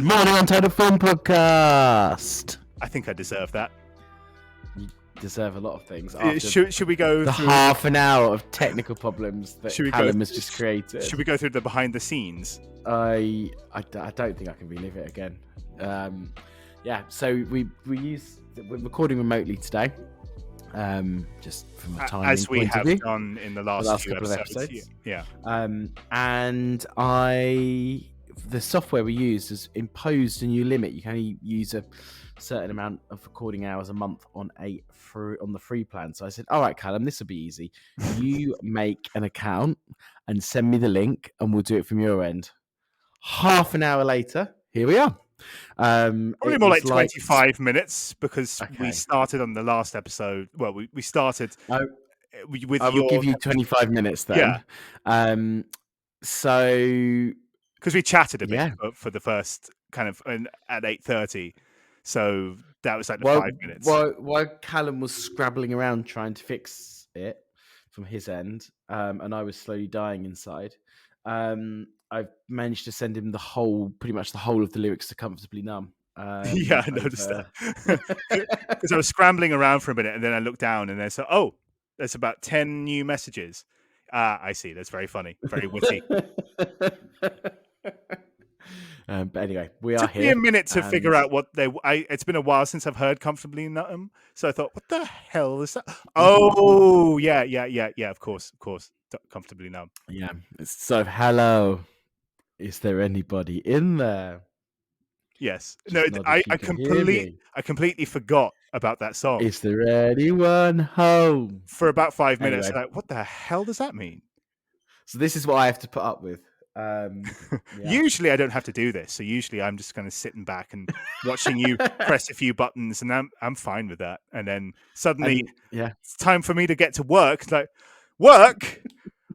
morning, Untitled Film Podcast. I think I deserve that. You deserve a lot of things. Should we go the through half an hour of technical problems that Callum has just created? Should we go through the behind the scenes? I don't think I can relive it again. So we're recording remotely today. Just from a timing as we point have of view, done in the last few couple episodes. of episodes. Yeah. And the software we used has imposed a new limit. You can only use a certain amount of recording hours a month on the free plan. So I said, all right, Callum, this will be easy. You make an account and send me the link and we'll do it from your end. Half an hour later, here we are. Probably more like 25 minutes because we started on the last episode. Well, we started with I will give you 25 minutes then. Yeah. So because we chatted a bit for the first kind of at 8:30, so that was like the 5 minutes. While Callum was scrabbling around trying to fix it from his end, and I was slowly dying inside, I've managed to send him pretty much the whole of the lyrics to Comfortably Numb. I noticed that because I was scrambling around for a minute, and then I looked down, and there's about 10 new messages. I see. That's very funny, very witty. But anyway, we are here. Took me a minute to figure out what it's been a while since I've heard Comfortably Numb, so I thought, what the hell is that? Oh, yeah. Of course, Comfortably Numb. Yeah. So, hello. Is there anybody in there? Yes. I completely forgot about that song. Is there anyone home? For about 5 minutes. Anyway. Like, what the hell does that mean? So this is what I have to put up with. Usually I don't have to do this. So usually I'm just kind of sitting back and watching you press a few buttons, and I'm fine with that. And then suddenly it's time for me to get to work. It's like, work?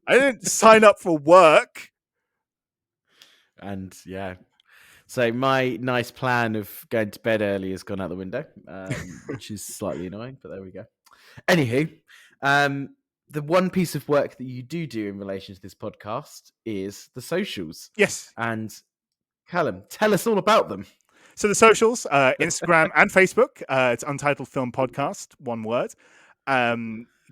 I didn't sign up for work. And so my nice plan of going to bed early has gone out the window, which is slightly annoying, but there we go. Anywho, the one piece of work that you do in relation to this podcast is the socials. Yes. And Callum, tell us all about them. So the socials, Instagram and Facebook, it's Untitled Film Podcast, one word.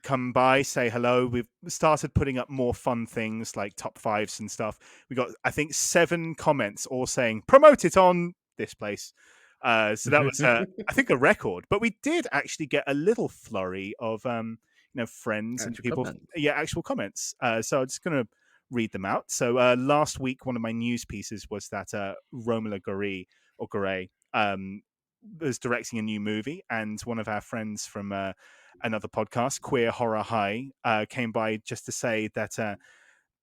Come by, say hello. We've started putting up more fun things like top fives and stuff. We got, I think, 7 comments all saying, promote it on this place. So that was, I think, a record. But we did actually get a little flurry of friends and people, actual comments. So I'm just going to read them out. So last week, one of my news pieces was that Romola Garai was directing a new movie, and one of our friends from another podcast, Queer Horror High, came by just to say that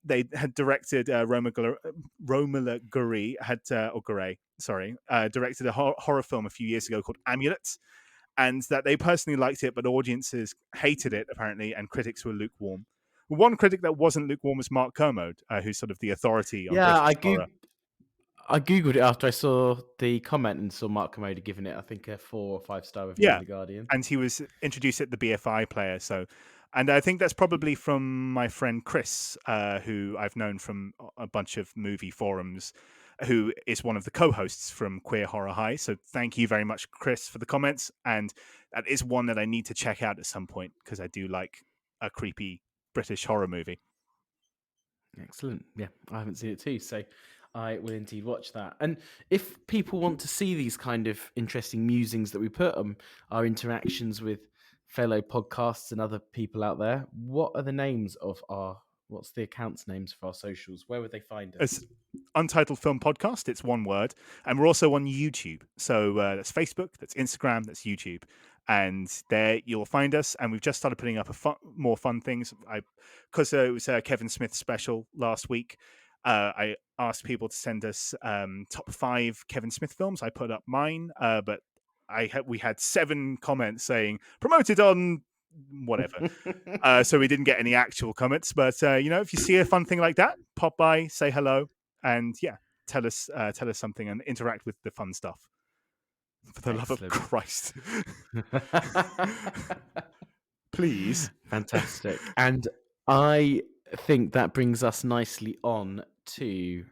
they had directed Romola Garai directed a horror film a few years ago called Amulet, and that they personally liked it, but audiences hated it, apparently, and critics were lukewarm. One critic that wasn't lukewarm was Mark Kermode, who's sort of the authority on British horror. I googled it after I saw the comment and saw Mark Kermode giving it, I think, a 4 or 5 star review in The Guardian. And he was introduced at the BFI player. And I think that's probably from my friend Chris, who I've known from a bunch of movie forums, who is one of the co-hosts from Queer Horror High. So thank you very much, Chris, for the comments. And that is one that I need to check out at some point because I do like a creepy British horror movie. Excellent. Yeah, I haven't seen it too, so I will indeed watch that. And if people want to see these kind of interesting musings that we put on our interactions with fellow podcasts and other people out there, what are the names of what's the accounts names for our socials? Where would they find us? It's Untitled Film Podcast. It's one word. And we're also on YouTube. So that's Facebook, that's Instagram, that's YouTube. And there you'll find us. And we've just started putting up more fun things. Because it was a Kevin Smith special last week, I asked people to send us top 5 Kevin Smith films. I put up mine, but we had 7 comments saying, promote it on whatever. So we didn't get any actual comments. But, if you see a fun thing like that, pop by, say hello, and tell us something and interact with the fun stuff. For the love of Christ. Please. Fantastic. And I think that brings us nicely on to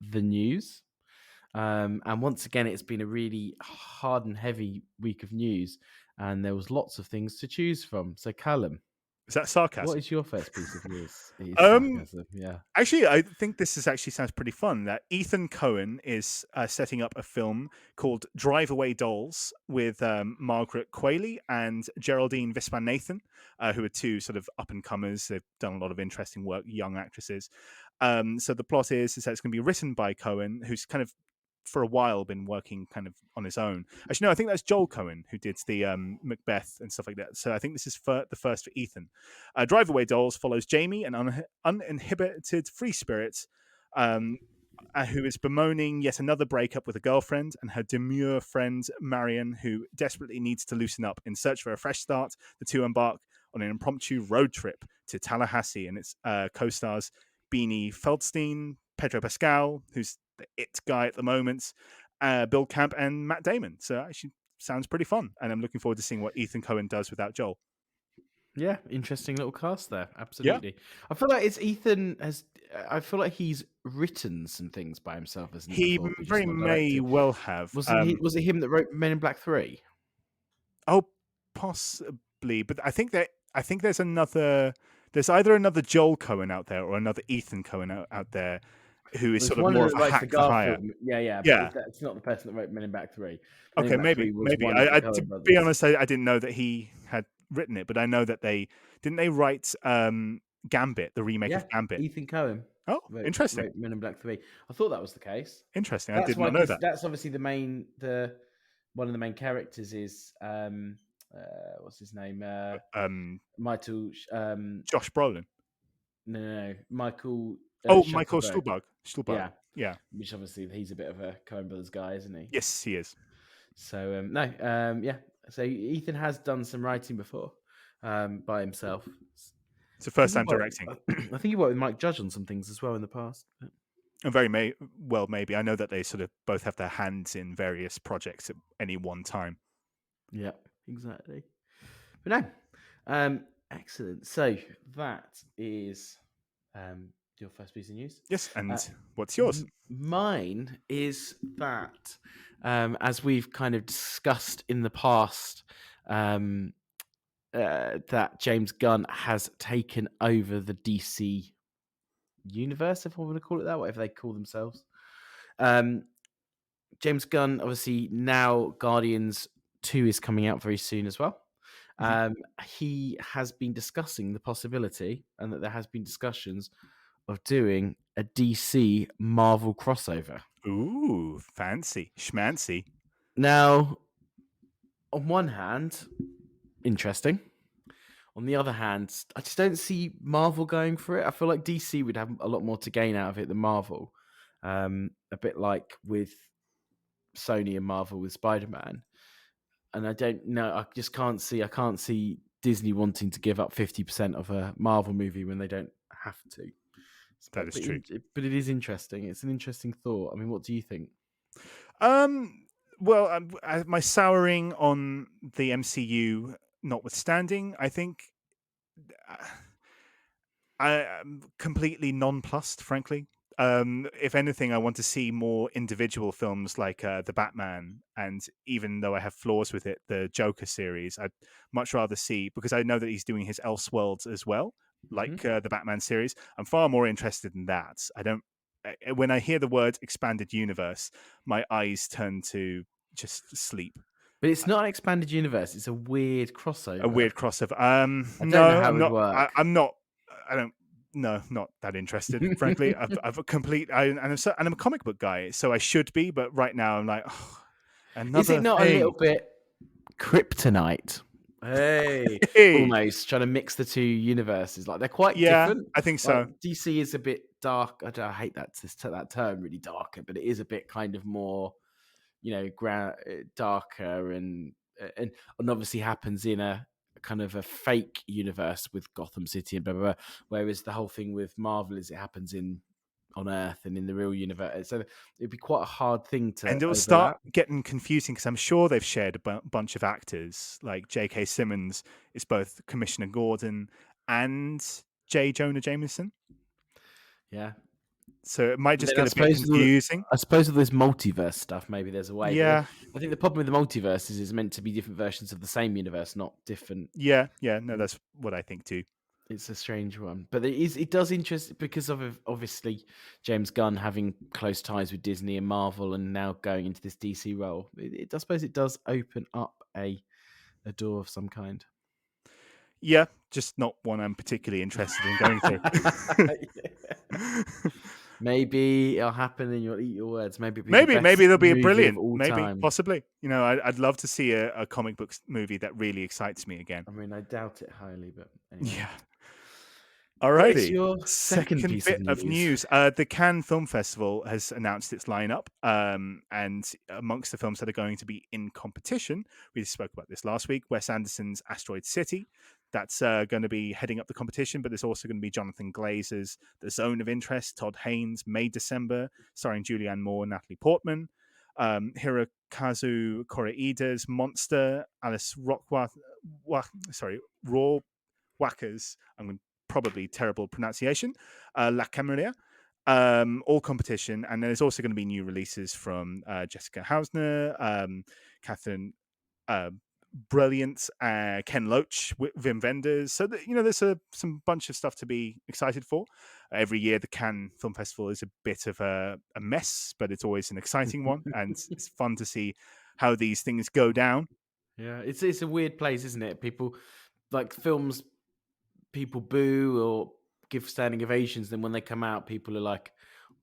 the news. And once again, it's been a really hard and heavy week of news, and there was lots of things to choose from. So, Callum, Is that what sarcasm? is your first piece of news? It is Um, sarcasm, yeah. Actually, I think this is actually sounds pretty fun. That Ethan Cohen is setting up a film called Drive Away Dolls with Margaret Qualley and Geraldine Viswanathan, who are two sort of up and comers. They've done a lot of interesting work, young actresses. So the plot is that it's going to be written by Cohen, who's kind of for a while been working kind of on his own. Actually, no, I think that's Joel Cohen who did the Macbeth and stuff like that. So I think this is the first for Ethan. Drive Away Dolls follows Jamie, an uninhibited free spirit who is bemoaning yet another breakup with a girlfriend, and her demure friend Marion, who desperately needs to loosen up. In search for a fresh start, the two embark on an impromptu road trip to Tallahassee, and its co-stars Beanie Feldstein, Pedro Pascal, who's the it guy at the moment, Bill Camp, and Matt Damon. So actually sounds pretty fun, and I'm looking forward to seeing what Ethan Cohen does without Joel. Yeah, interesting little cast there. Yeah. Absolutely. I feel like it's Ethan has. I feel like he's written some things by himself, hasn't he? He Before, but just very not may directed. well have. Wasn't he? Was it him that wrote Men in Black 3? Oh, possibly, but I think there's another. There's either another Joel Cohen out there or another Ethan Cohen out there who is There's sort of one more of that a writes the hack for hire. Garfield. Yeah, yeah, but Yeah. that's not the person that wrote Men in Black 3. Men in Okay. Black Maybe. 3 was Maybe. one of the To Coen be brothers. honest, I didn't know that he had written it, but I know that they didn't they write Gambit, the remake Yeah, of Gambit. Ethan Cohen Oh, interesting. wrote Men in Black 3. I thought that was the case. Interesting. I That's did why, not know because that. that's obviously the one of the main characters is what's his name? Michael. Josh Brolin. No, Michael Oh, Michael Schuckenberg. Stuhlbarg. Yeah, Yeah. which obviously he's a bit of a Coen Brothers guy, isn't he? Yes, he is. So no, yeah. So Ethan has done some writing before by himself. It's the I think first he time directing. I think he worked with Mike Judge on some things as well in the past. But... And well, maybe. I know that they sort of both have their hands in various projects at any one time. Yeah, exactly. But no, excellent. So that is your first piece of news. Yes, and what's yours? Mine is that, as we've kind of discussed in the past, that James Gunn has taken over the DC universe, if I want to call it that, whatever they call themselves. James Gunn, obviously, now Guardians 2 is coming out very soon as well. He has been discussing the possibility, and that there has been discussions of doing a DC Marvel crossover. Ooh, fancy, schmancy. Now, on one hand, interesting. On the other hand, I just don't see Marvel going for it. I feel like DC would have a lot more to gain out of it than Marvel. A bit like with Sony and Marvel with Spider-Man. And I don't know. I just can't see. I can't see Disney wanting to give up 50% of a Marvel movie when they don't have to. That is true. But it is interesting. It's an interesting thought. I mean, what do you think? Well, my souring on the MCU notwithstanding, I think I'm completely nonplussed, frankly. If anything, I want to see more individual films like the Batman, and even though I have flaws with it, the Joker series, I'd much rather see, because I know that he's doing his Elseworlds as well, like the Batman series. I'm far more interested in that. When I hear the word expanded universe, my eyes turn to just sleep. But it's not an expanded universe. It's a weird crossover. A weird crossover. I don't No, know how I'm it would not. work. I'm not. I don't. No, not that interested. Frankly, I've a complete. And I'm a comic book guy, so I should be. But right now, I'm like, oh, another. Is it not thing. a little bit kryptonite? Hey, Hey. almost trying to mix the two universes. Like they're quite Yeah, different. I think so. Like, DC is a bit dark. I hate that term, really darker, but it is a bit kind of more, darker and obviously happens in a kind of a fake universe with Gotham City and blah blah blah. Whereas the whole thing with Marvel is it happens on Earth and in the real universe. So it'd be quite a hard thing to And it'll overlap. start getting confusing because I'm sure they've shared a bunch of actors. Like J.K. Simmons is both Commissioner Gordon and J. Jonah Jameson. Yeah. So it might But just then get a bit confusing. I suppose with this multiverse stuff, maybe there's a way. But Yeah, I think the problem with the multiverse is it's meant to be different versions of the same universe, not different. yeah. No, that's what I think too. It's a strange one, but it does interest because of obviously James Gunn having close ties with Disney and Marvel, and now going into this DC role. I suppose it does open up a door of some kind. Yeah, just not one I'm particularly interested in going through. Maybe it'll happen, and you'll eat your words. Maybe it'll be the Maybe best there'll be a movie of brilliant, all maybe time. possibly. You know, I'd love to see a comic book movie that really excites me again. I mean, I doubt it highly, but anyway. Yeah. What is Alrighty. your second Second piece of bit of news? news. The Cannes Film Festival has announced its lineup. And amongst the films that are going to be in competition, we spoke about this last week, Wes Anderson's Asteroid City. That's going to be heading up the competition, but there's also going to be Jonathan Glazer's The Zone of Interest, Todd Haynes' May December, starring Julianne Moore and Natalie Portman. Hirokazu Koreeda's Monster, Alice Rawacker's, I'm probably terrible pronunciation, La Camarilla, all competition. And there's also going to be new releases from Jessica Hausner, Catherine Brilliant, Ken Loach, Wim Wenders. So that, there's some bunch of stuff to be excited for. Every year, the Cannes Film Festival is a bit of a mess, but it's always an exciting one, and it's fun to see how these things go down. Yeah, it's a weird place, isn't it? People like films, people boo or give standing ovations. Then when they come out, people are like,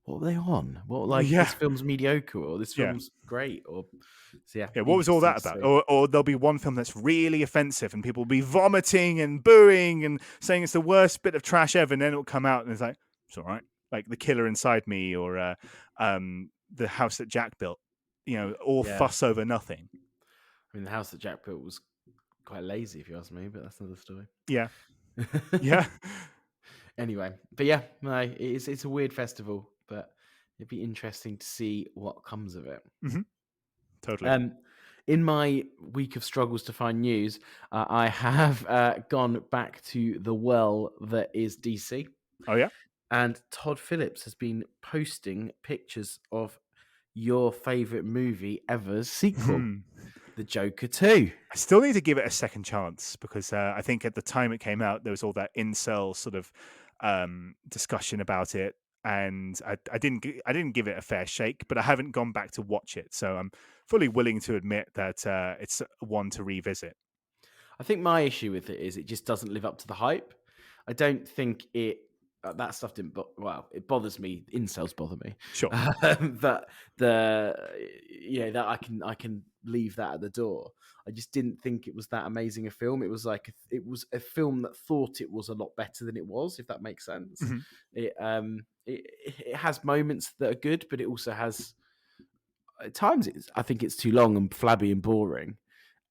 "What were they on? What like Yeah, this film's mediocre or this yeah. film's great?" Or so yeah, Yeah, what was all interesting that to about? see. Or there'll be one film that's really offensive and people will be vomiting and booing and saying it's the worst bit of trash ever, and then it'll come out and it's like, it's all right. Like The Killer Inside Me or The House That Jack Built. All Yeah, fuss over nothing. I mean, the house that Jack built was quite lazy, if you ask me, but that's another story. Yeah. Yeah. Anyway, but yeah, no, it's a weird festival, but it'd be interesting to see what comes of it. Mm-hmm. Totally. In my week of struggles to find news, I have gone back to the well that is DC, Oh, yeah? and Todd Phillips has been posting pictures of your favorite movie ever's sequel, Hmm. The Joker 2. I still need to give it a second chance because I think at the time it came out, there was all that incel sort of discussion about it, and I didn't give it a fair shake, but I haven't gone back to watch it, so I'm fully willing to admit that it's one to revisit. I think my issue with it is it just doesn't live up to the hype. I don't think it that stuff didn't. Well, it bothers me. Incels bother me. Sure. But the that I can leave that at the door. I just didn't think it was that amazing a film. It was like it was a film that thought it was a lot better than it was. If that makes sense. Hmm. It has moments that are good, but it also has at times I think it's too long and flabby and boring.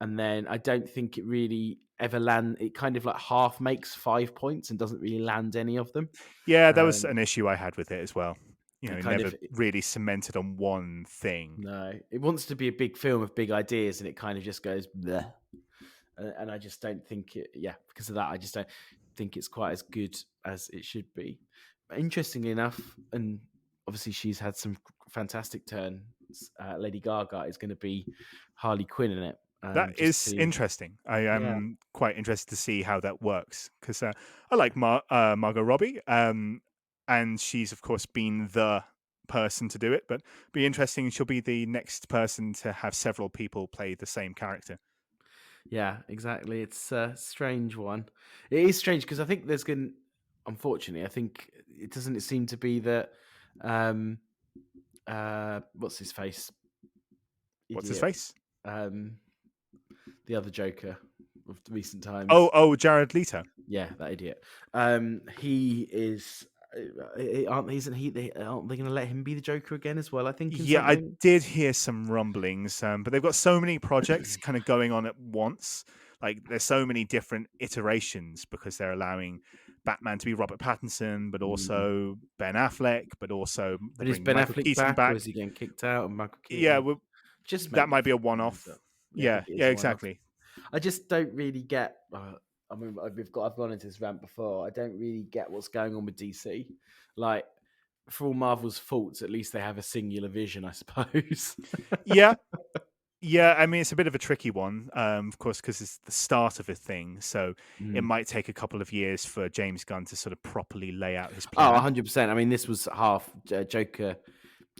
And then I don't think it really ever land. It kind of like half makes 5 points and doesn't really land any of them. Yeah, that was Um, an issue I had with it as well. it kind Never of really cemented on one thing. no, it wants to be a big film of big ideas, and it kind of just goes bleh. And I just don't think it. Yeah, because of that, I just don't think it's quite as good as it should be. But interestingly enough, and obviously she's had some fantastic turns. Lady Gaga is going to be Harley Quinn in it. That Just is to interesting. I yeah, am quite interested to see how that works because I like Margot Robbie, and she's of course been the person to do it. But be interesting. She'll be the next person to have several people play the same character. yeah, exactly. It's a strange one. It is strange because I think there's going. Unfortunately, I think it doesn't. It seem to be that. Um, what's his face? What's his Idiot. face? Um, the other Joker of recent times. Oh, Jared Leto. Yeah, that idiot. He is. Isn't he? Aren't they going to let him be the Joker again as well? I think in Yeah, I something. did hear some rumblings, but they've got so many projects kind of going on at once. Like, there's so many different iterations because they're allowing Batman to be Robert Pattinson, but Mm. also Ben Affleck, but also they're But is bringing Ben Michael Affleck Keaton back, or back. is he getting kicked out? And Michael Yeah, Keaton well, just that make the might be a fucking movies one-off. up. Yeah, I Yeah, think it is yeah, a one-off. exactly. I just don't really get. I mean, I've gone into this rant before. I don't really get what's going on with DC. Like, for all Marvel's faults, at least they have a singular vision, I suppose. Yeah. Yeah, I mean, it's a bit of a tricky one, of course, because it's the start of a thing. So it might take a couple of years for James Gunn to sort of properly lay out his plan. 100%. I mean, this was half Joker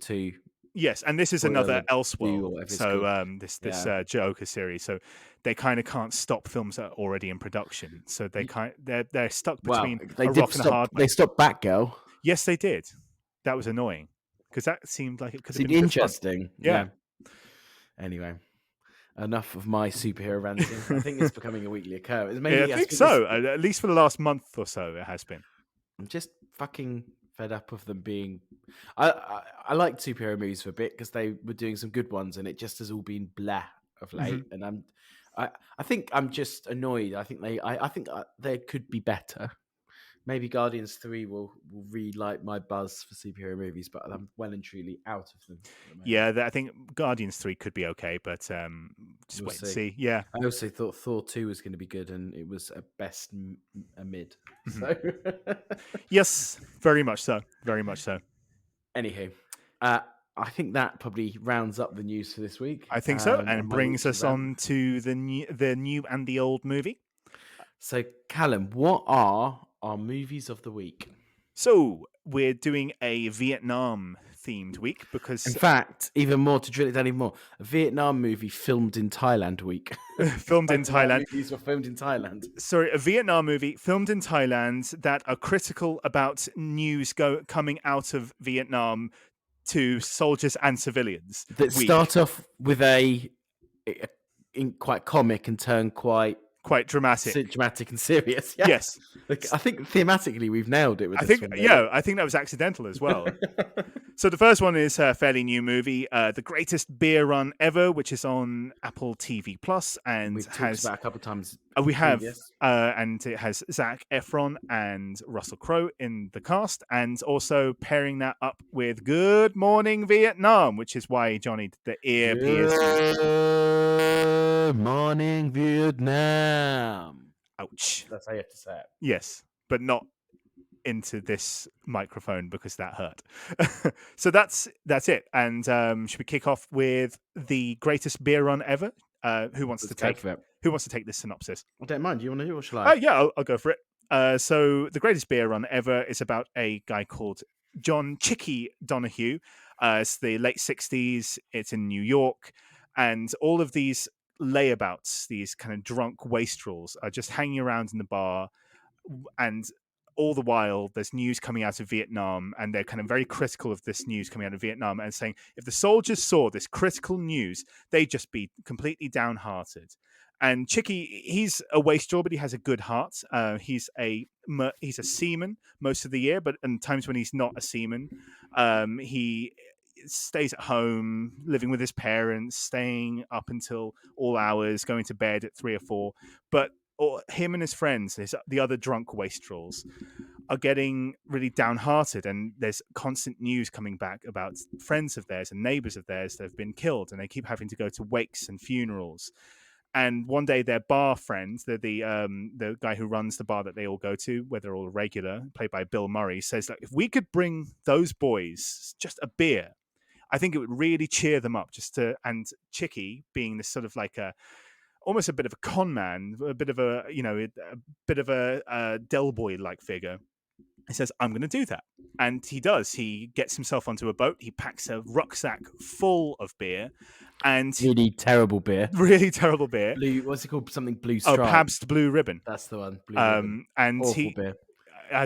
2. Yes, and this is Or another whatever Elseworld. whatever it's So called. this Yeah. Joker series. So they kind of can't stop films that are already in production. So they're stuck Well, between they a did rock and a stop. hard They place. stopped Batgirl. Yes, they did. That was annoying because that seemed like it could have Seemed been good fun. interesting. Yeah. Anyway, enough of my superhero ranting. I think it's becoming a weekly occurrence. Maybe I think so. At least for the last month or so, it has been. I'm just fucking fed up of them being. I liked superhero movies for a bit because they were doing some good ones, and it just has all been blah of late. And I think I'm just annoyed. I think they could be better. Maybe Guardians 3 will relight my buzz for superhero movies, but I'm well and truly out of them. Yeah, I think Guardians 3 could be okay, but just We'll wait and see. Yeah. I also thought Thor 2 was going to be good, and it was at best a mid. So Yes, very much so. Very much so. Anywho, I think that probably rounds up the news for this week. I think so, and my brings weekly us rant. on to the new and the old movie. So, Callum, what are our movies of the week? So we're doing a Vietnam themed week because, in fact, even more to drill it down even more, a Vietnam movie filmed in Thailand week. filmed in Thailand. Movies were filmed in Thailand. Sorry, a Vietnam movie filmed in Thailand that are critical about news coming out of Vietnam to soldiers and civilians. That start off with a quite comic and turn quite dramatic and serious. Yeah. Yes. I think thematically we've nailed it with I this think, one. I think that was accidental as well. So the first one is a fairly new movie, The Greatest Beer Run Ever, which is on Apple TV Plus, and we've talked about a couple of times. We have, previous. And it has Zac Efron and Russell Crowe in the cast, and also pairing that up with Good Morning Vietnam, which is why Johnny did the ear piercing. Good Morning Vietnam. Ouch. That's how you have to say it. Yes, but not into this microphone because that hurt. So that's it. And should we kick off with The Greatest Beer Run Ever? Who wants to take this synopsis? I don't mind. Do you want to do it or shall I? Yeah, I'll go for it. So The Greatest Beer Run Ever is about a guy called John Chicky Donahue. It's the late 60s. It's in New York. And all of these layabouts, these kind of drunk wastrels, are just hanging around in the bar. And all the while, there's news coming out of Vietnam, and they're kind of very critical of this news coming out of Vietnam and saying if the soldiers saw this critical news, they'd just be completely downhearted. And Chicky, he's a wastrel, but he has a good heart. He's a seaman most of the year, but in times when he's not a seaman, he stays at home, living with his parents, staying up until all hours, going to bed at 3 or 4. But him and his friends, the other drunk wastrels, are getting really downhearted, and there's constant news coming back about friends of theirs and neighbors of theirs that have been killed, and they keep having to go to wakes and funerals. And one day their bar friend, the guy who runs the bar that they all go to, where they're all regular, played by Bill Murray, says that if we could bring those boys just a beer, I think it would really cheer them up. And Chicky, being this sort of like almost a bit of a con man, a bit of a Del Boy like figure, he says, I'm going to do that. And he does. He gets himself onto a boat. He packs a rucksack full of beer. And really terrible beer. Really terrible beer. What's it called? Something Blue Stripe. Oh, Pabst Blue Ribbon. That's the one. Blue Ribbon. And awful beer.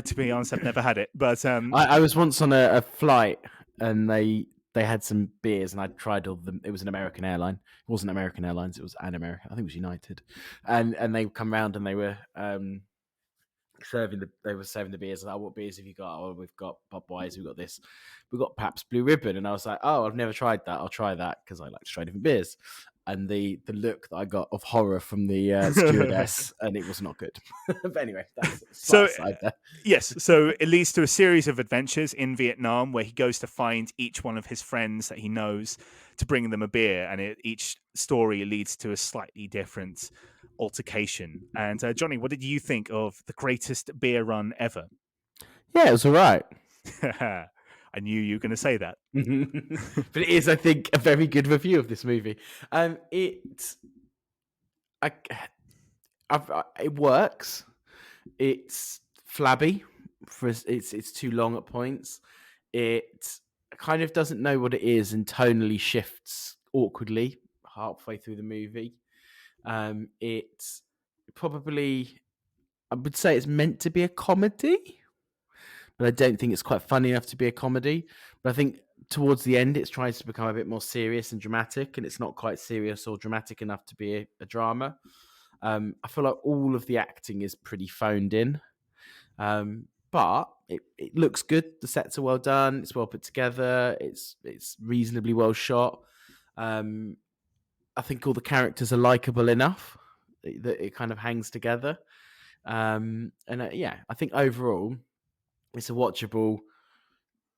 To be honest, I've never had it. But I was once on a flight, and they had some beers, and I tried all of them. It was an American airline. It wasn't American Airlines. It was an American. I think it was United. And they come round, and they were serving the beers. Like, what beers have you got? Oh, we've got Budweiser. We've got this. We've got Pabst Blue Ribbon. And I was like, oh, I've never tried that. I'll try that because I like to try different beers. And the look that I got of horror from the stewardess, and it was not good. But anyway, that's side there. Yes, so it leads to a series of adventures in Vietnam where he goes to find each one of his friends that he knows to bring them a beer, and each story leads to a slightly different altercation. And Johnny, what did you think of The Greatest Beer Run Ever? Yeah, it was all right. I knew you were going to say that. But it is, I think, a very good review of this movie. It, I, it works. It's flabby. It's too long at points. It kind of doesn't know what it is and tonally shifts awkwardly halfway through the movie. It's probably, I would say, it's meant to be a comedy, but I don't think it's quite funny enough to be a comedy. But I think towards the end, it tries to become a bit more serious and dramatic, and it's not quite serious or dramatic enough to be a drama. I feel like all of the acting is pretty phoned in, but it looks good. The sets are well done. It's well put together. It's reasonably well shot. I think all the characters are likable enough that it kind of hangs together. And yeah, I think overall, it's a watchable,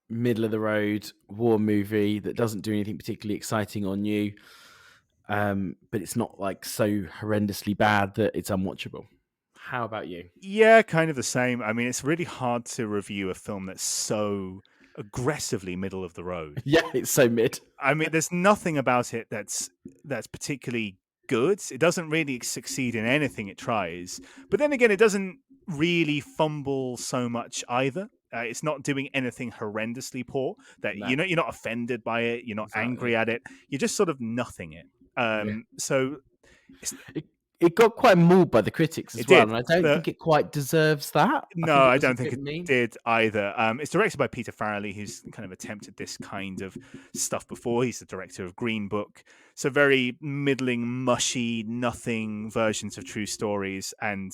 middle of the road war movie that doesn't do anything particularly exciting or new. But it's not like so horrendously bad that it's unwatchable. How about you? Yeah, kind of the same. I mean, it's really hard to review a film that's so aggressively middle of the road. Yeah, it's so mid. I mean, there's nothing about it that's particularly good. It doesn't really succeed in anything it tries. But then again, it doesn't really fumble so much either. It's not doing anything horrendously poor that No, you're not offended by it. You're not exactly. angry at it. You're just sort of nothing it. Yeah. So it's, It got quite mauled by the critics as it well, did. and I don't think it quite deserves that. I No, think it I was a don't think bit it mean. did either. It's directed by Peter Farrelly, who's kind of attempted this kind of stuff before. He's the director of Green Book. So very middling, mushy, nothing versions of true stories and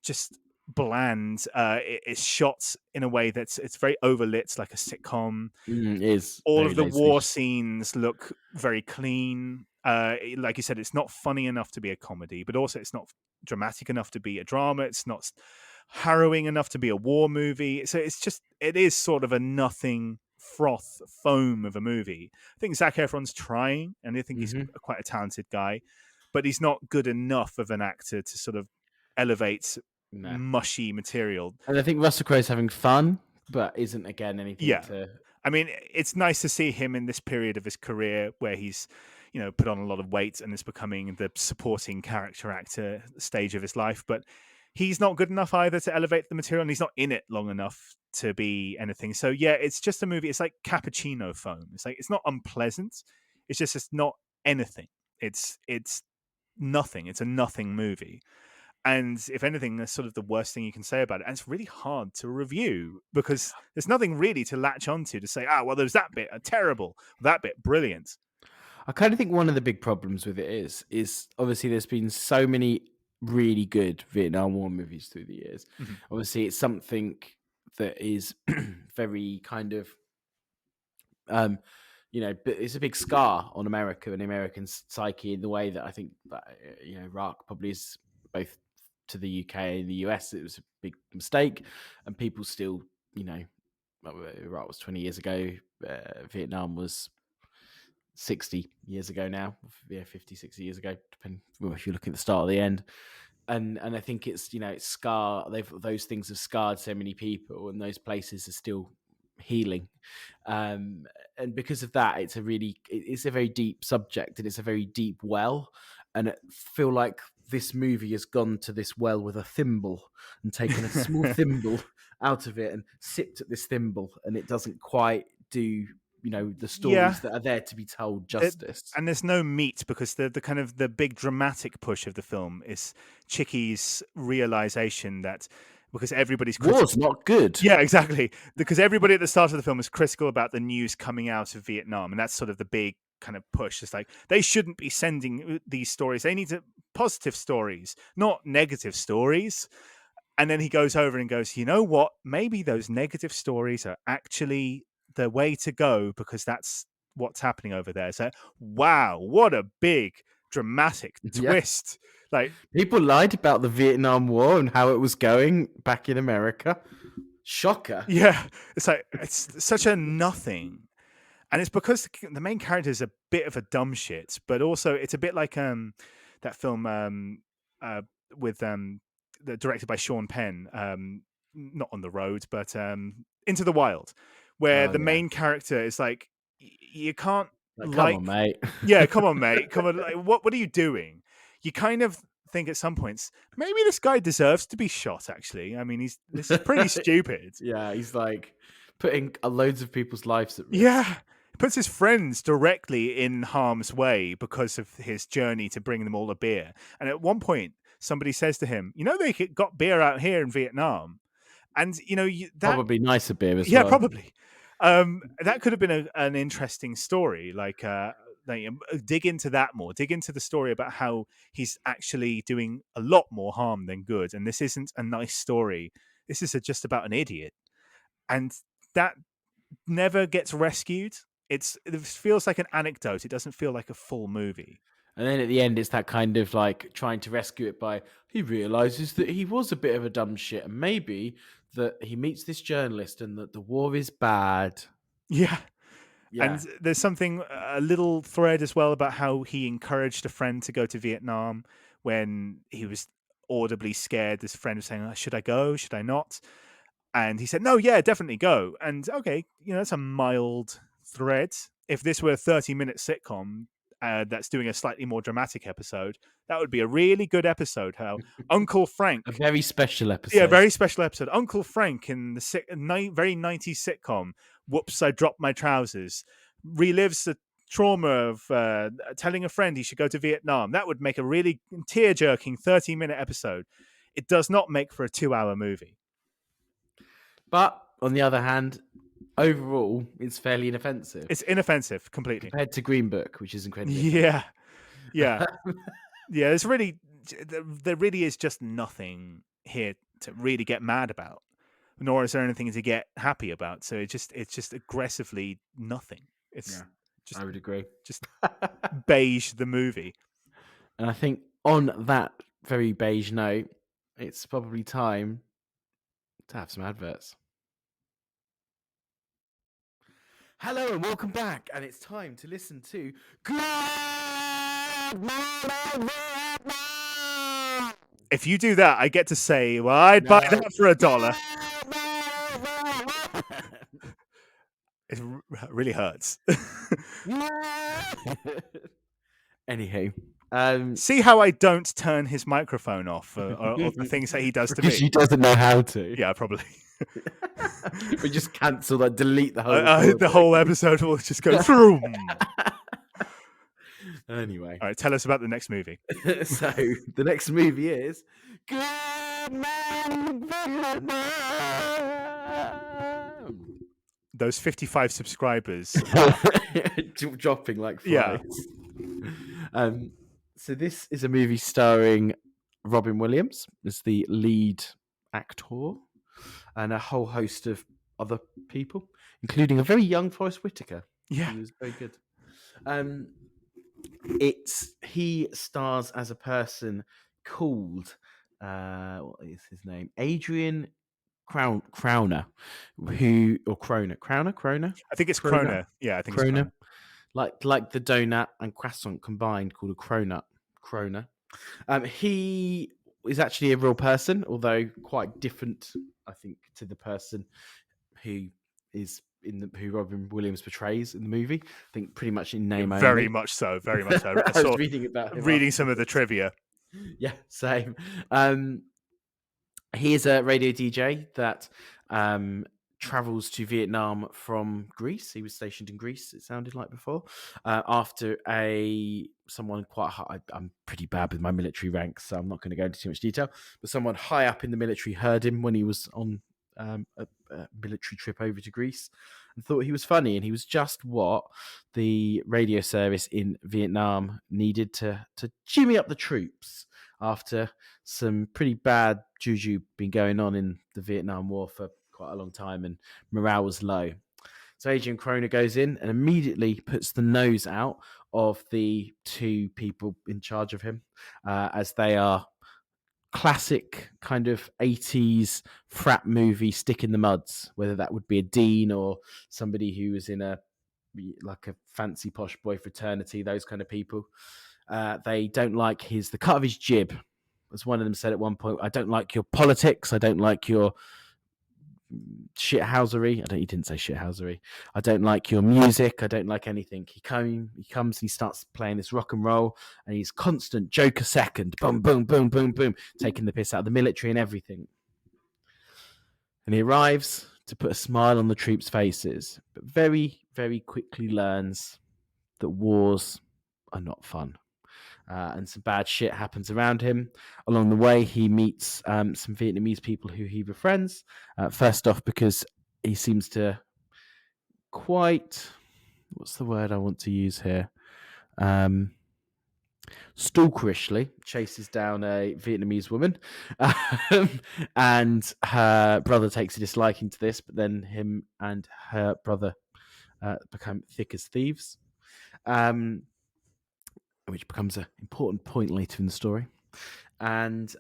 just bland. It's shot in a way it's very overlit, like a sitcom. It is All very of the lazy. war scenes look very clean. Like you said, it's not funny enough to be a comedy, but also it's not dramatic enough to be a drama. It's not harrowing enough to be a war movie. So it is sort of a nothing froth foam of a movie. I think Zac Efron's trying, and I think he's Hmm. quite a talented guy, but he's not good enough of an actor to sort of elevate No, mushy material. and I think Russell Crowe's having fun, but isn't again anything Yeah. to. I mean, it's nice to see him in this period of his career where he's, put on a lot of weight and is becoming the supporting character actor stage of his life. But he's not good enough either to elevate the material, and he's not in it long enough to be anything. So yeah, it's just a movie. It's like cappuccino foam. It's like it's not unpleasant. It's not anything. It's nothing. It's a nothing movie. And if anything, that's sort of the worst thing you can say about it. And it's really hard to review because there's nothing really to latch onto to say, well, there's that bit terrible, that bit brilliant. I kind of think one of the big problems with it is obviously there's been so many really good Vietnam War movies through the years. Mm-hmm. Obviously, it's something that is very kind of but it's a big scar on America and American psyche in the way that I think that Iraq probably is both to the UK and the US. It was a big mistake, and people still, Iraq was 20 years ago. Vietnam was 60 years ago now. Yeah, 50, 60 years ago, depending if you're looking at the start or the end. And I think it's those things have scarred so many people, and those places are still healing. And because of that, it's a very deep subject, and it's a very deep well. And I feel like this movie has gone to this well with a thimble and taken a small thimble out of it and sipped at this thimble, and it doesn't quite do the stories that are there to be told justice. And there's no meat because the kind of the big dramatic push of the film is Chicky's realization that because everybody's War's not good. Yeah, exactly. Because everybody at the start of the film is critical about the news coming out of Vietnam, and that's sort of the big kind of push. It's like they shouldn't be sending these stories. They need positive stories, not negative stories. And then he goes over and goes, you know what? Maybe those negative stories are actually the way to go because that's what's happening over there. So, wow, what a big dramatic Yeah. twist. Like People lied about the Vietnam War and how it was going back in America. Shocker. Yeah, it's such a nothing. And it's because the main character is a bit of a dumb shit, but also it's a bit like that film with directed by Sean Penn, not On the Road, but Into the Wild, where Oh, the yeah. main character is like, you can't Come on, mate. yeah, come on, mate, come on, like, what are you doing? You kind of think at some points maybe this guy deserves to be shot. Actually, I mean, this is pretty stupid. Yeah, he's like putting loads of people's lives at risk. Yeah. Puts his friends directly in harm's way because of his journey to bring them all a beer. And at one point, somebody says to him, they got beer out here in Vietnam. And, that. Probably nicer beer as Yeah, well. probably. That could have been an interesting story. Dig into that more. Dig into the story about how he's actually doing a lot more harm than good. And this isn't a nice story. This is just about an idiot. And that never gets rescued. It feels like an anecdote. It doesn't feel like a full movie. And then at the end, it's that kind of like trying to rescue it by he realizes that he was a bit of a dumb shit, and maybe that he meets this journalist and that the war is bad. Yeah. Yeah. And there's a little thread as well about how he encouraged a friend to go to Vietnam when he was audibly scared. This friend was saying, should I go? Should I not? And he said, no, yeah, definitely go. And okay, that's a mild thread. If this were a 30-minute sitcom that's doing a slightly more dramatic episode, that would be a really good episode. How Uncle Frank, a very special episode. Yeah, very special episode. Uncle Frank in the very 90s sitcom, Whoops, I Dropped My Trousers, relives the trauma of telling a friend he should go to Vietnam. That would make a really tear-jerking 30-minute episode. It does not make for a 2-hour movie. But on the other hand, overall, it's fairly inoffensive. It's inoffensive completely compared to Green Book, which is incredibly. Yeah. Yeah. There really is just nothing here to really get mad about, nor is there anything to get happy about. So it's just aggressively nothing. I would agree. Just beige the movie. And I think on that very beige note, it's probably time to have some adverts. Hello and welcome back, and it's time to listen to Good Morning Vietnam. If you do that, I get to say, well, I'd buy that for $1. It really hurts. Anywho. See how I don't turn his microphone off or the things that he does to me? Because he doesn't know how to. Yeah, probably. We just cancel that, delete the whole the whole episode will just go through. Anyway. All right, tell us about the next movie. So, the next movie is Good Morning Vietnam. Those 55 subscribers dropping like flies. Yeah. So this is a movie starring Robin Williams as the lead actor and a whole host of other people, including a very young Forrest Whitaker. Yeah. He was very good. He stars as a person called what is his name? Adrian Crowner, Crowner? I think it's Croner. Yeah, I think it's Croner. Like the donut and croissant combined, called a cronut. Croner. He is actually a real person, although quite different, I think, to the person who is who Robin Williams portrays in the movie. I think pretty much in name only. Very much so. Very much so. I was reading some of the trivia. Yeah, same. He is a radio DJ that travels to Vietnam from Greece. He was stationed in Greece, it sounded like before, after someone quite high. I'm pretty bad with my military ranks, so I'm not going to go into too much detail, but someone high up in the military heard him when he was on a military trip over to Greece and thought he was funny, and he was just what the radio service in Vietnam needed to jimmy up the troops after some pretty bad juju been going on in the Vietnam War for quite a long time, and morale was low. So Adrian Croner goes in and immediately puts the nose out of the two people in charge of him, as they are classic kind of 80s frat movie stick in the muds, whether that would be a dean or somebody who was in a fancy posh boy fraternity, those kind of people. They don't like the cut of his jib. As one of them said at one point, I don't like your politics, I don't like your shithousery. He didn't say shithousery. I don't like your music. I don't like anything. He comes and he starts playing this rock and roll, and he's constant Joker second, boom, boom, boom, boom, boom, taking the piss out of the military and everything. And he arrives to put a smile on the troops' faces, but very, very quickly learns that wars are not fun. And some bad shit happens around him. Along the way, he meets some Vietnamese people who he befriends. First off, because he seems to quite, what's the word I want to use here? Stalkerishly chases down a Vietnamese woman, and her brother takes a disliking to this, but then him and her brother become thick as thieves, which becomes an important point later in the story. And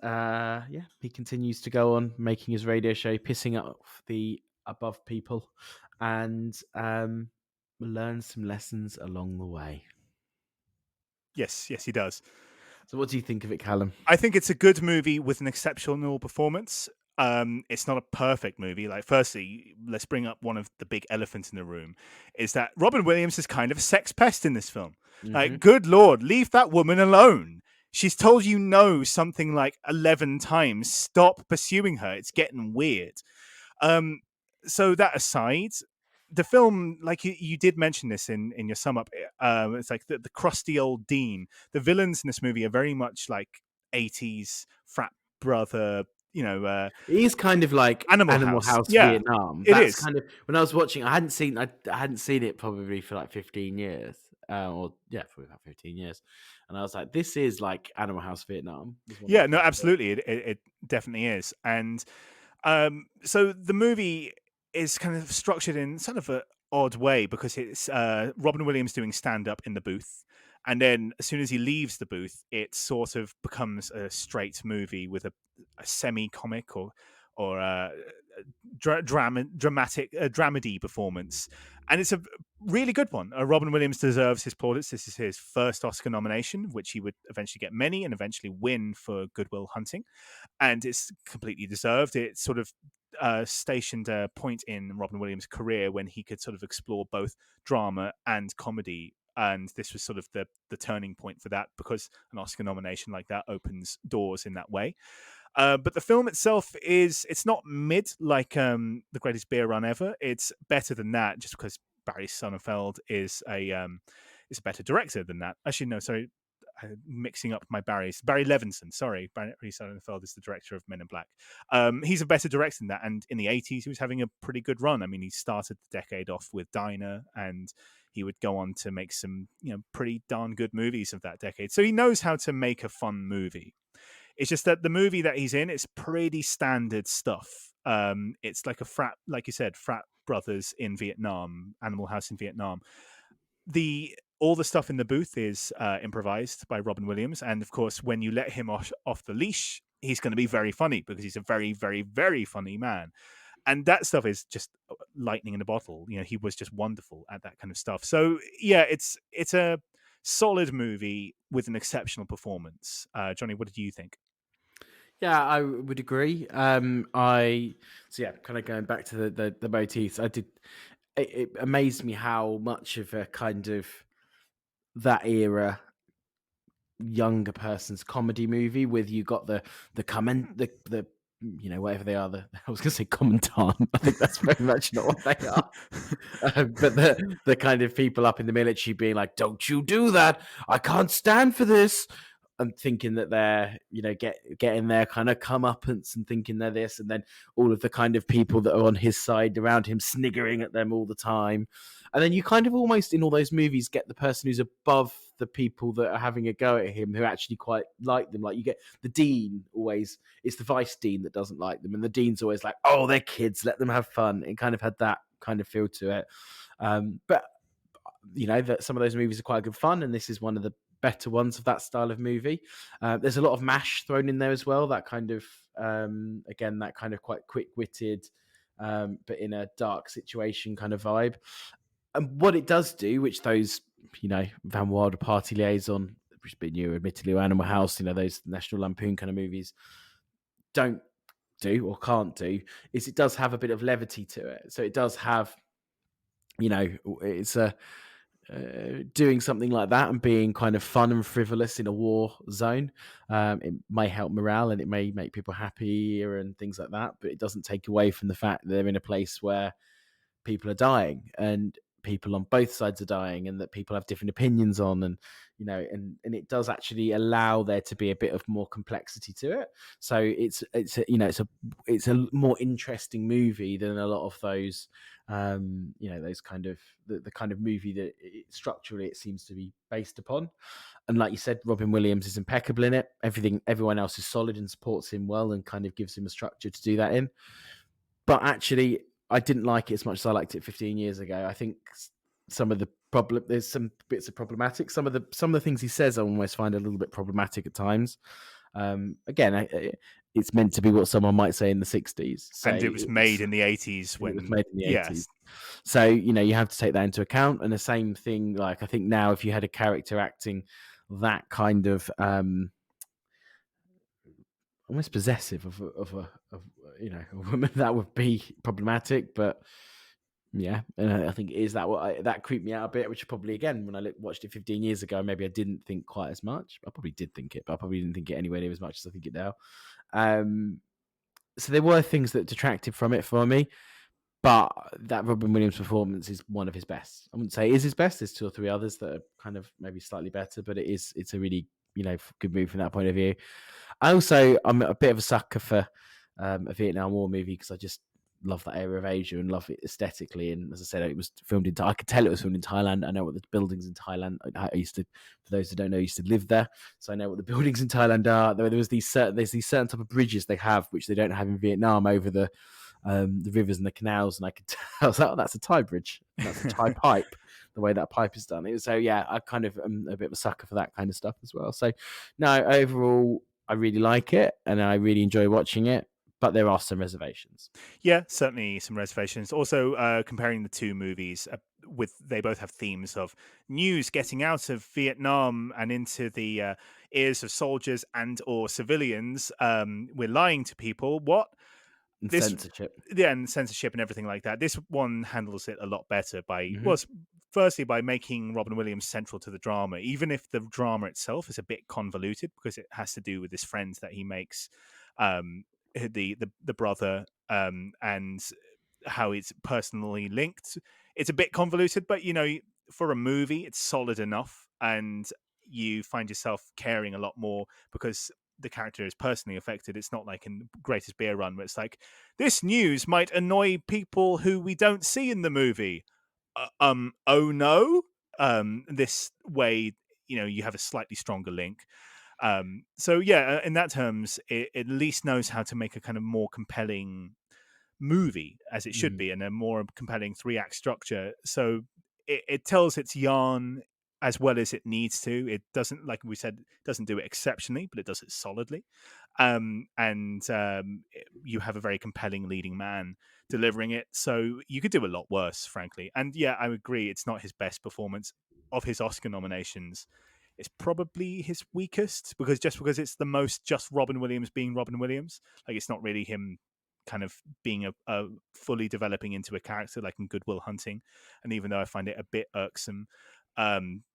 he continues to go on making his radio show, pissing off the above people, and learns some lessons along the way. Yes, he does. So what do you think of it, Callum? I think it's a good movie with an exceptional performance. It's not a perfect movie. Like, firstly, let's bring up one of the big elephants in the room, is that Robin Williams is kind of a sex pest in this film. Mm-hmm. Like, good Lord, leave that woman alone. She's told you no something like 11 times. Stop pursuing her. It's getting weird. So that aside, the film, like you did mention this in your sum up, it's like the crusty old dean. The villains in this movie are very much like 80s frat brother. It is kind of like Animal House yeah, Vietnam. That's kind of, when I was watching, I hadn't seen it probably for like 15 years. Probably about 15 years. And I was like, this is like Animal House Vietnam. Yeah, no, absolutely. It definitely is. And so the movie is kind of structured in sort of an odd way, because it's Robin Williams doing stand-up in the booth. And then as soon as he leaves the booth, it sort of becomes a straight movie with a semi-comic or dramatic dramedy performance. And it's a really good one. Robin Williams deserves his plaudits. This is his first Oscar nomination, which he would eventually get many and eventually win for Good Will Hunting. And it's completely deserved. It sort of stationed a point in Robin Williams' career when he could sort of explore both drama and comedy. And this was sort of the turning point for that, because an Oscar nomination like that opens doors in that way. But the film itself it's not mid like The Greatest Beer Run Ever. It's better than that, just because Barry Sonnenfeld is a better director than that. Actually, no, sorry, mixing up my Barrys. Barry Levinson, sorry. Barry Sonnenfeld is the director of Men in Black. He's a better director than that, and in the 80s he was having a pretty good run. I mean, he started the decade off with Diner, and he would go on to make some pretty darn good movies of that decade. So he knows how to make a fun movie. It's just that the movie that he's in is pretty standard stuff. It's like a frat, like you said, frat brothers in Vietnam, Animal House in Vietnam. All the stuff in the booth is improvised by Robin Williams. And of course, when you let him off the leash, he's going to be very funny, because he's a very, very, very funny man. And that stuff is just lightning in a bottle. He was just wonderful at that kind of stuff. So yeah, it's a solid movie with an exceptional performance. Johnny, what did you think? Yeah, I would agree. Kind of going back to the motifs, it amazed me how much of a kind of that era younger person's comedy movie, with you got the whatever they are, I was going to say commandant. I think that's very much not what they are. But the kind of people up in the military being like, "Don't you do that! I can't stand for this." And thinking that they're, getting their kind of comeuppance and thinking they're this, and then all of the kind of people that are on his side around him sniggering at them all the time. And then you kind of almost in all those movies get the person who's above the people that are having a go at him who actually quite like them. Like you get the dean always, it's the vice dean that doesn't like them. And the dean's always like, oh, they're kids, let them have fun. It kind of had that kind of feel to it. But that some of those movies are quite good fun. And this is one of the better ones of that style of movie. There's a lot of mash thrown in there as well. That kind of, again, that kind of quite quick-witted, but in a dark situation kind of vibe. And what it does do, which those, Van Wilder Party Liaison, which has been new, admittedly, or Animal House, those National Lampoon kind of movies don't do or can't do is it does have a bit of levity to it. So it does have, it's a doing something like that and being kind of fun and frivolous in a war zone. It may help morale and it may make people happier and things like that, but it doesn't take away from the fact that they're in a place where people are dying and people on both sides are dying and that people have different opinions on, and and it does actually allow there to be a bit of more complexity to it. So it's a more interesting movie than a lot of those those kind of the kind of movie that structurally it seems to be based upon. And like you said, Robin Williams is impeccable in it. Everyone else is solid and supports him well and kind of gives him a structure to do that in. But actually, I didn't like it as much as I liked it 15 years ago. I think some of the there's some bits of problematic. Some of the things he says I almost find a little bit problematic at times. Again, it's meant to be what someone might say in the 60s. So and it was made in the 80s when it was made in the 80s. Yes. So, you have to take that into account. And the same thing, like I think now if you had a character acting that kind of almost possessive of a woman, that would be problematic. But yeah, and I think is that what that creeped me out a bit, which probably again when I watched it 15 years ago, maybe I didn't think quite as much. I probably did think it, but I probably didn't think it anywhere near as much as I think it now. So there were things that detracted from it for me, but that Robin Williams performance is one of his best. I wouldn't say it is his best. There's 2 or 3 others that are kind of maybe slightly better, but it's a really good movie from that point of view. I'm a bit of a sucker for a Vietnam War movie because I just love that area of Asia and love it aesthetically. And as I said, it was filmed in. I could tell it was filmed in Thailand. I know what the buildings in Thailand. I used to, for those who don't know, I used to live there, so I know what the buildings in Thailand are. There's these certain type of bridges they have which they don't have in Vietnam over the rivers and the canals, and I could tell I was like, oh, that's a Thai bridge. That's a Thai pipe. The way that pipe is done. So yeah, I kind of am a bit of a sucker for that kind of stuff as well. So no, overall, I really like it and I really enjoy watching it. But there are some reservations. Yeah, certainly some reservations. Also, comparing the 2 movies, they both have themes of news getting out of Vietnam and into the ears of soldiers and or civilians. We're lying to people. What? And censorship. Yeah, and censorship and everything like that. This one handles it a lot better by, Mhm. well, firstly by making Robin Williams central to the drama, even if the drama itself is a bit convoluted because it has to do with his friends that he makes, the brother, and how it's personally linked. It's a bit convoluted, but for a movie, it's solid enough, and you find yourself caring a lot more because the character is personally affected. It's not like in Greatest Beer Run where it's like, this news might annoy people who we don't see in the movie. Oh no. This way, you have a slightly stronger link. So yeah, in that terms, it at least knows how to make a kind of more compelling movie, as it should be, and a more compelling 3-act structure. So it tells its yarn as well as it needs to. It doesn't, like we said, doesn't do it exceptionally, but it does it solidly. You have a very compelling leading man delivering it. So you could do a lot worse, frankly. And yeah, I agree. It's not his best performance. Of his Oscar nominations, it's probably his weakest because it's the most just Robin Williams being Robin Williams. Like, it's not really him kind of being a fully developing into a character like in Good Will Hunting. And even though I find it a bit irksome,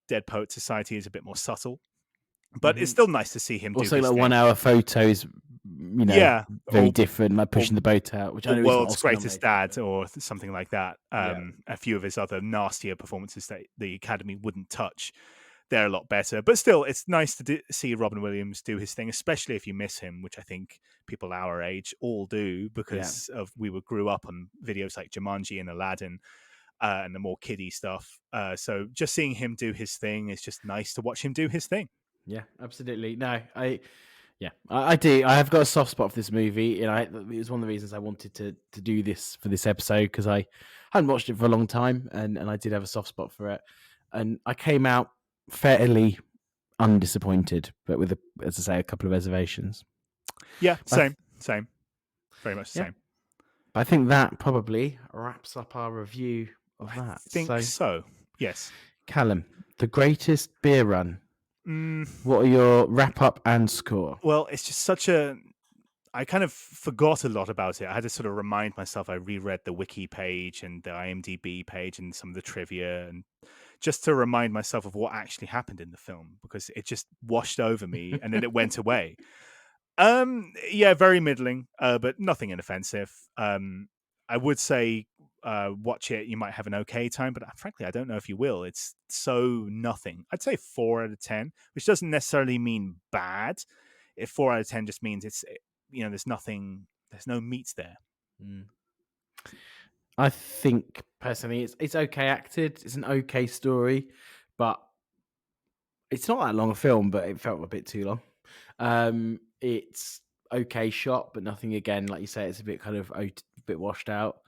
Dead Poet Society is a bit more subtle, but it's still nice to see him also do his like thing. 1 hour photos, very different, like pushing the boat out, which I know is World's Greatest Dad or something like that. A few of his other nastier performances that the Academy wouldn't touch, they're a lot better. But still, it's nice to see Robin Williams do his thing, especially if you miss him, which I think people our age all do because we grew up on videos like Jumanji and Aladdin and the more kiddie stuff. So just seeing him do his thing is just nice to watch him do his thing. Yeah, absolutely. No, I do. I have got a soft spot for this movie, and it was one of the reasons I wanted to do this for this episode because I hadn't watched it for a long time, and I did have a soft spot for it, and I came out fairly undisappointed, but with as I say, a couple of reservations. Yeah, same, very much the same. I think that probably wraps up our review of that. I think so. Yes, Callum, The Greatest Beer Run. What are your wrap up and score? Well, it's just such a. I kind of forgot a lot about it. I had to sort of remind myself. I reread the wiki page and the IMDb page and some of the trivia, and just to remind myself of what actually happened in the film, because it just washed over me and then it went away. Yeah, very middling, but nothing inoffensive. I would say watch it. You might have an okay time, but frankly, I don't know if you will. It's so nothing. I'd say 4 out of 10, which doesn't necessarily mean bad. If 4 out of 10 just means it's, there's nothing, there's no meat there. I think personally, it's okay acted. It's an okay story, but it's not that long a film. But it felt a bit too long. It's okay shot, but nothing. Again, like you say, it's a bit kind of a bit washed out.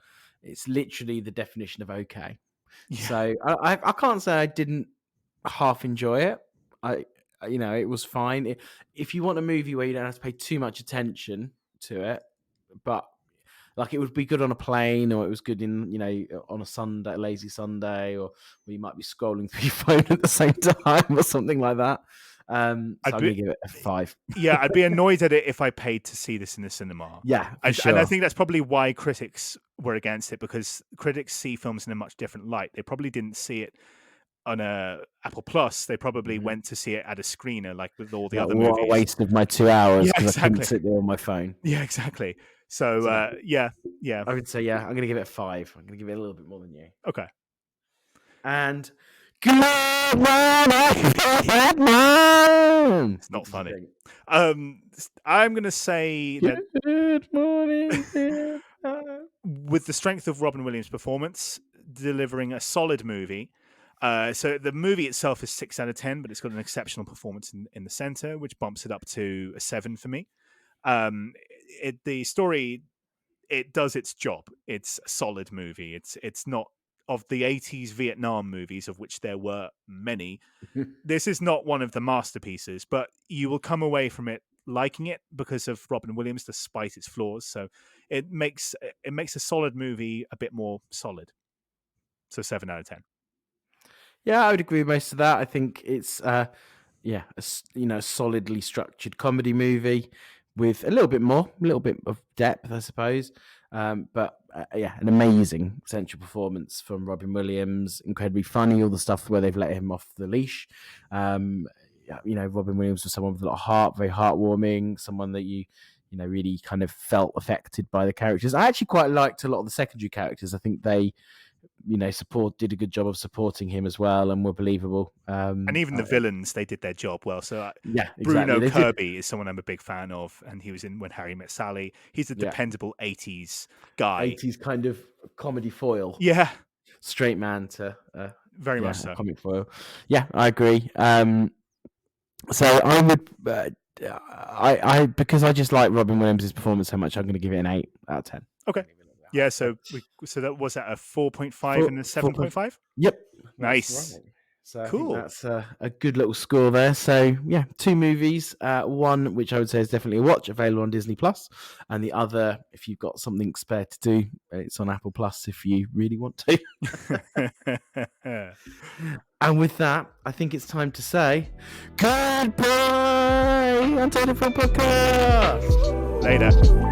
It's literally the definition of okay. Yeah. So I can't say I didn't half enjoy it. It was fine. If you want a movie where you don't have to pay too much attention to it, but like it would be good on a plane, or it was good in, on a Sunday, lazy Sunday, or where you might be scrolling through your phone at the same time or something like that. So I'm going to give it a 5. Yeah, I'd be annoyed at it if I paid to see this in the cinema. Yeah, sure. And I think that's probably why critics were against it, because critics see films in a much different light. They probably didn't see it on a Apple Plus. They probably went to see it at a screener, like with all the other movies. What a waste of my 2 hours, because I couldn't sit there on my phone. Yeah, exactly. So, yeah. I would say, I'm going to give it a 5. I'm going to give it a little bit more than you. Okay. And good morning. It's not funny. I'm going to say that good morning. with the strength of Robin Williams' performance, delivering a solid movie. So the movie itself is 6 out of 10, but it's got an exceptional performance in the center, which bumps it up to a 7 for me. The story, it does its job. It's a solid movie. It's not of the 80s Vietnam movies, of which there were many. This is not one of the masterpieces, but you will come away from it liking it because of Robin Williams, despite its flaws. So it makes a solid movie a bit more solid. So 7 out of 10. Yeah, I would agree with most of that. I think it's a solidly structured comedy movie with a little bit of depth, I suppose. But an amazing central performance from Robin Williams. Incredibly funny, all the stuff where they've let him off the leash. Robin Williams was someone with a lot of heart, very heartwarming, someone that you really kind of felt affected by the characters. I actually quite liked a lot of the secondary characters. I think they did a good job of supporting him as well, and were believable. And even the villains, they did their job well. So exactly. Bruno Kirby is someone I'm a big fan of, and he was in When Harry Met Sally. He's a dependable 80s guy. 80s kind of comedy foil. Yeah. Straight man to very much so. Comic foil. Yeah, I agree. So I would I because I just like Robin Williams' performance so much, I'm going to give it an 8 out of 10. Okay. Yeah, so that was at a 4.5 and a 7.5? Yep. Nice. Right. So cool. I think that's a good little score there. So yeah, 2 movies. One which I would say is definitely a watch, available on Disney Plus, and the other, if you've got something spare to do, it's on Apple Plus if you really want to. And with that, I think it's time to say goodbye. Until the Film Podcast. Later.